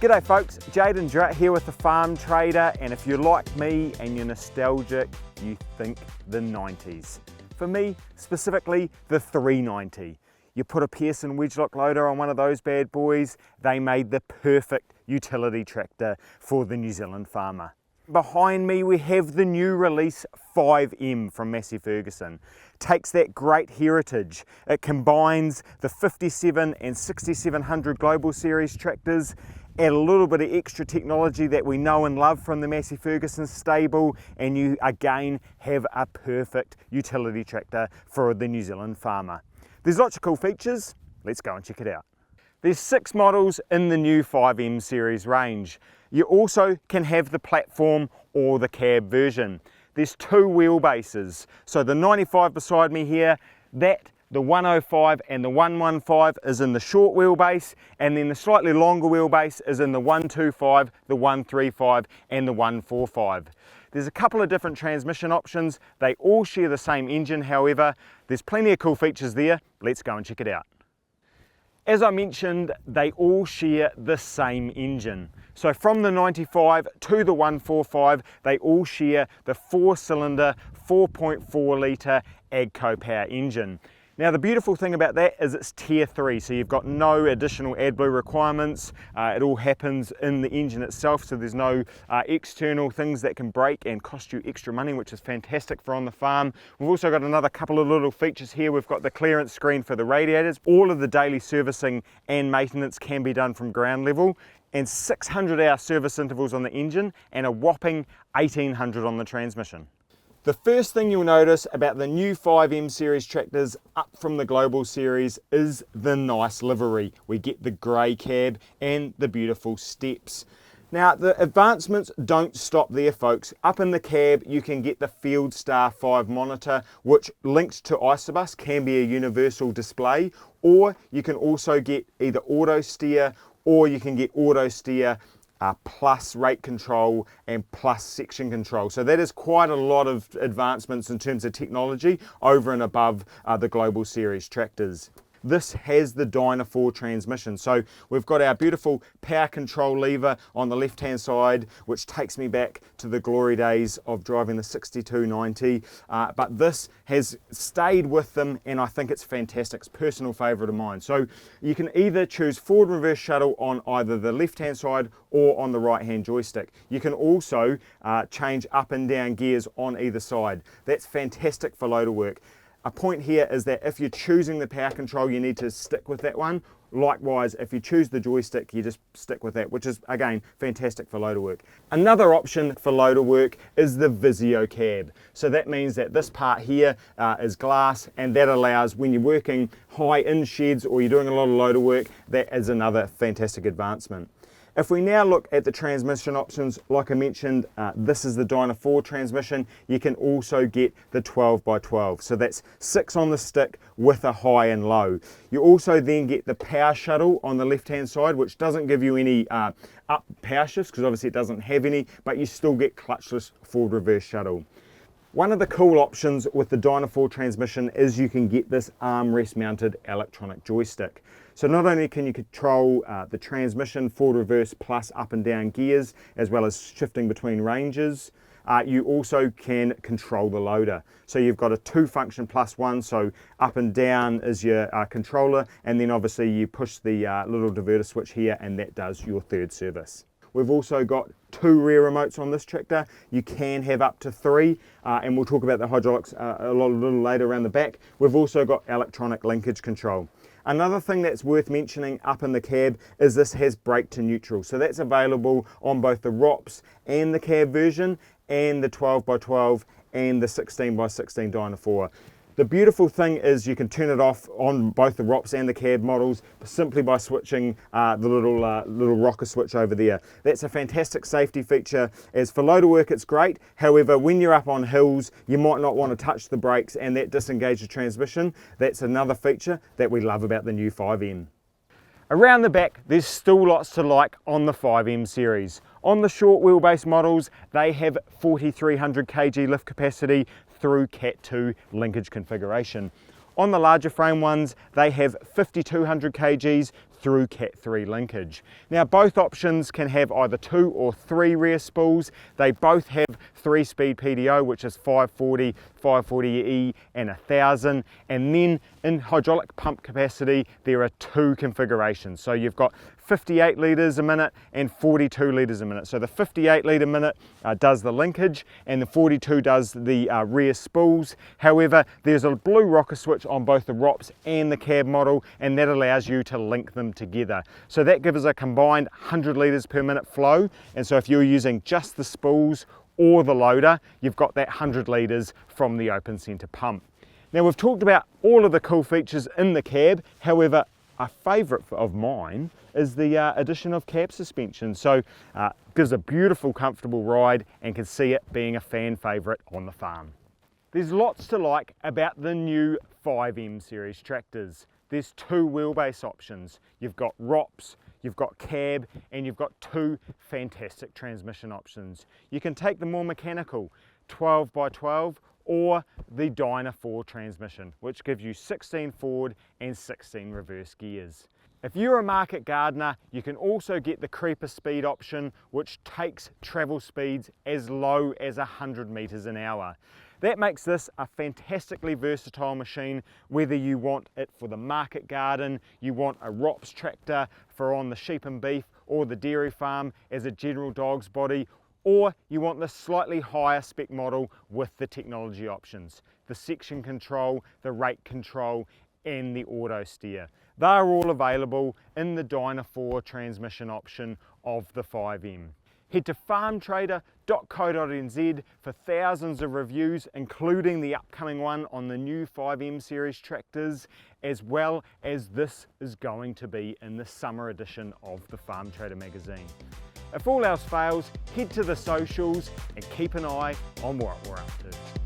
G'day folks, Jaden Drutt here with the Farm Trader, and if you're like me and you're nostalgic, you think the 90s. For me, specifically the 390. You put a Pearson wedge-lock loader on one of those bad boys, they made the perfect utility tractor for the New Zealand farmer. Behind me we have the new release 5M from Massey Ferguson. Takes that great heritage. It combines the 57 and 6700 Global Series tractors, add a little bit of extra technology that we know and love from the Massey Ferguson stable, and you again have a perfect utility tractor for the New Zealand farmer. There's lots of cool features, let's go and check it out. There's 6 models in the new 5M series range. You also can have the platform or the cab version. There's 2 wheelbases. So the 95 beside me here, the 105 and the 115 is in the short wheelbase, and then the slightly longer wheelbase is in the 125, the 135 and the 145. There's a couple of different transmission options. They all share the same engine, however. There's plenty of cool features there. Let's go and check it out. As I mentioned, they all share the same engine. So from the 95 to the 145, they all share the 4-cylinder, 4.4 litre AGCO power engine. Now the beautiful thing about that is it's tier 3, so you've got no additional AdBlue requirements. It all happens in the engine itself, so there's no external things that can break and cost you extra money, which is fantastic for on the farm. We've also got another couple of little features here. We've got the clearance screen for the radiators. All of the daily servicing and maintenance can be done from ground level, and 600-hour service intervals on the engine and a whopping 1800 on the transmission. The first thing you'll notice about the new 5M series tractors up from the Global series is the nice livery. We get the grey cab and the beautiful steps. Now the advancements don't stop there, folks. Up in the cab you can get the Field Star 5 monitor, which linked to Isobus can be a universal display, or you can also get either auto steer, or you can auto steer plus rate control and plus section control. So that is quite a lot of advancements in terms of technology over and above the Global Series tractors. This has the Dyna 4 transmission. So we've got our beautiful power control lever on the left hand side, which takes me back to the glory days of driving the 6290. But this has stayed with them, and I think it's fantastic. It's a personal favourite of mine. So you can either choose forward and reverse shuttle on either the left hand side or on the right hand joystick. You can also change up and down gears on either side. That's fantastic for loader work. A point here is that if you're choosing the power control, you need to stick with that one. Likewise, if you choose the joystick, you just stick with that, which is, again, fantastic for loader work. Another option for loader work is the Visio cab. So that means that this part here is glass, and that allows, when you're working high in sheds or you're doing a lot of loader work, that is another fantastic advancement. If we now look at the transmission options, like I mentioned, this is the Dyna 4 transmission. You can also get the 12x12. So that's 6 on the stick with a high and low. You also then get the power shuttle on the left-hand side, which doesn't give you any up power shifts, because obviously it doesn't have any, but you still get clutchless forward reverse shuttle. One of the cool options with the Dyna 4 transmission is you can get this armrest mounted electronic joystick. So not only can you control the transmission, forward, reverse, plus up and down gears, as well as shifting between ranges, you also can control the loader. So you've got a 2-function plus 1, so up and down is your controller, and then obviously you push the little diverter switch here, and that does your 3rd service. We've also got 2 rear remotes on this tractor. You can have up to 3, and we'll talk about the hydraulics a little later around the back. We've also got electronic linkage control. Another thing that's worth mentioning up in the cab is this has brake to neutral. So that's available on both the ROPS and the cab version, and the 12x12 and the 16x16 Dyna 4. The beautiful thing is you can turn it off on both the ROPS and the cab models simply by switching the little rocker switch over there. That's a fantastic safety feature. As for loader work, it's great. However, when you're up on hills, you might not want to touch the brakes and that disengage the transmission. That's another feature that we love about the new 5M. Around the back, there's still lots to like on the 5M series. On the short wheelbase models, they have 4,300 kg lift capacity through Cat 2 linkage configuration. On the larger frame ones, they have 5,200 kgs through Cat 3 linkage. Now both options can have either 2 or 3 rear spools. They both have 3-speed PDO, which is 540, 540E and 1000, and then in hydraulic pump capacity there are 2 configurations. So you've got 58 litres a minute and 42 litres a minute. So the 58 litre minute does the linkage and the 42 does the rear spools. However, there's a blue rocker switch on both the ROPS and the cab model, and that allows you to link them together. So that gives a combined 100 litres per minute flow, and so if you're using just the spools or the loader, you've got that 100 litres from the open centre pump. Now we've talked about all of the cool features in the cab. However, a favourite of mine is the addition of cab suspension. So gives a beautiful, comfortable ride, and can see it being a fan favourite on the farm. There's lots to like about the new 5M series tractors. There's 2 wheelbase options. You've got ROPS, you've got cab, and you've got 2 fantastic transmission options. You can take the more mechanical 12x12 or the Dyna 4 transmission, which gives you 16 forward and 16 reverse gears. If you're a market gardener, you can also get the creeper speed option, which takes travel speeds as low as 100 meters an hour. That makes this a fantastically versatile machine, whether you want it for the market garden, you want a ROPS tractor for on the sheep and beef or the dairy farm as a general dog's body, or you want the slightly higher spec model with the technology options, the section control, the rate control, and the auto steer. They're all available in the Dyna 4 transmission option of the 5M. Head to farmtrader.co.nz for thousands of reviews, including the upcoming one on the new 5M series tractors, as well as this is going to be in the summer edition of the Farm Trader magazine. If all else fails, head to the socials and keep an eye on what we're up to.